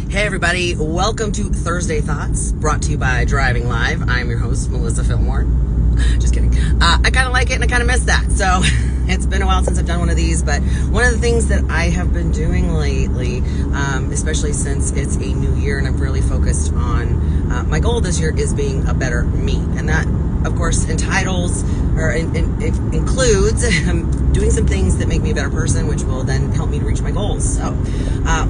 Hey everybody, welcome to Thursday Thoughts, brought to you by Driving Live. I'm your host, Melissa Fillmore. Just kidding. I kind of like it and I kind of miss that. So it's been a while since I've done one of these, but one of the things that I have been doing lately, especially since it's a new year and I'm really focused on my goal this year is being a better me. And that, of course, includes doing some things that make me a better person, which will then help me to reach my goals. So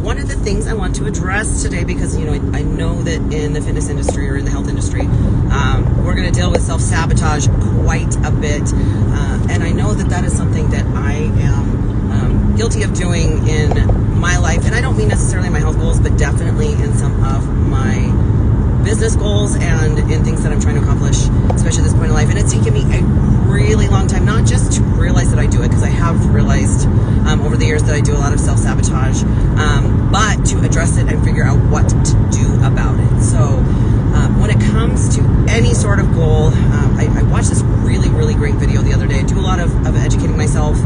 one of the things I want to address today, because I know that in the fitness industry or in the health industry, we're going to deal with self-sabotage quite a bit, and I know that is something that I am guilty of doing in my life, and I don't mean necessarily my health goals, but definitely in some of my business goals and in things that I'm trying to accomplish, especially at this point in life. And it's taken me a really long time, not just to realize that I do it, because I have realized over the years that I do a lot of self-sabotage, but to address it and figure out what to do about it. So when it comes to any sort of goal, I watched this really great video the other day. I do a lot of educating myself,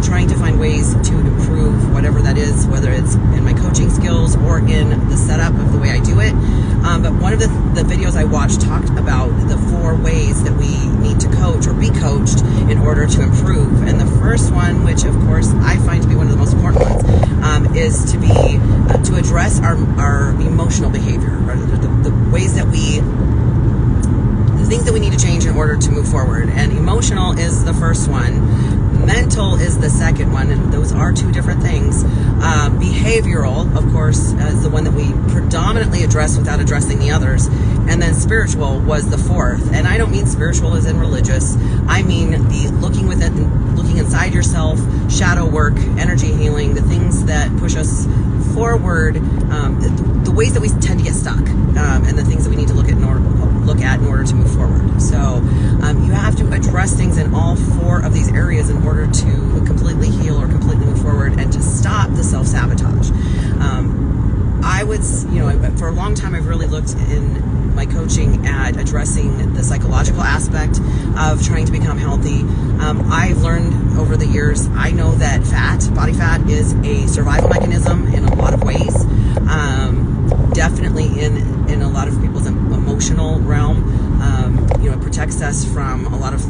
trying to find ways to improve whatever that is, whether it's in my coaching skills or in the setup of the way I do it. But one of the videos I watched talked about the 4 ways that we need to coach or be coached in order to improve. And the first one, which of course I find to be one of the most important ones, is to address our emotional behavior, or the ways that the things that we need to change in order to move forward. And emotional is the first one. Mental is the second one, and those are 2 different things. Behavioral, of course, is the one that we predominantly address without addressing the others. And then spiritual was the 4th. And I don't mean spiritual as in religious. I mean the looking inside yourself, shadow work, energy healing, the things that push us forward, the ways that we tend to get stuck, and the things that we need to look at in order to move forward. So you have to address things in all 4 of these areas in order to completely heal or completely move forward and to stop the self-sabotage. For a long time I've really looked in my coaching at addressing the psychological aspect of trying to become healthy. I've learned over the years, I know that body fat is a survival mechanism in a lot of ways. Definitely in a lot of people's emotional realm. It protects us from a lot of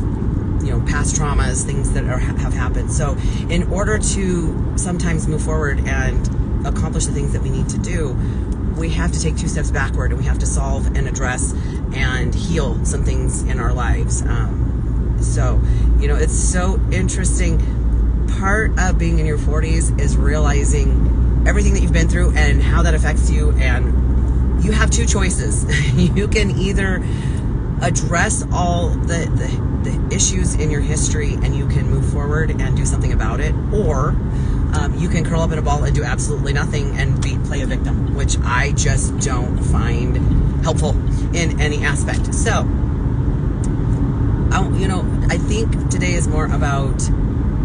past traumas, things that have happened. So in order to sometimes move forward and accomplish the things that we need to do, we have to take 2 steps backward, and we have to solve and address and heal some things in our lives. It's so interesting. Part of being in your 40s is realizing everything that you've been through and how that affects you, and you have 2 choices. You can either address all the issues in your history and you can move forward and do something about it, or you can curl up in a ball and do absolutely nothing and play a victim, which I just don't find helpful in any aspect. So I think today is more about,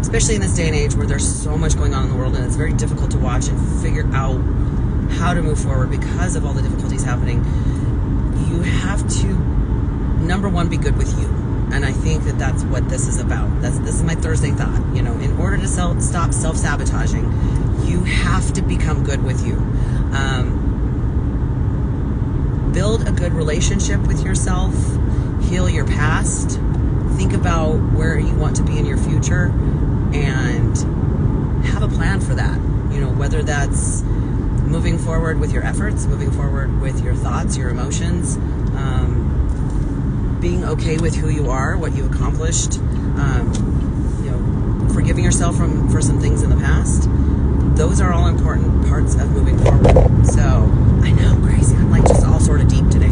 especially in this day and age where there's so much going on in the world and it's very difficult to watch and figure out how to move forward because of all the difficulties happening. You have to, number 1, be good with you. And I think that's what this is about. This is my Thursday thought. In order to stop self-sabotaging, you have to become good with you. Build a good relationship with yourself. Heal your past. Think about where you want to be in your future, and have a plan for that. Whether that's moving forward with your efforts, moving forward with your thoughts, your emotions, being okay with who you are, what you accomplished, forgiving yourself for some things in the past. Those are all important parts of moving forward. So I know, crazy. I'm just all sort of deep today.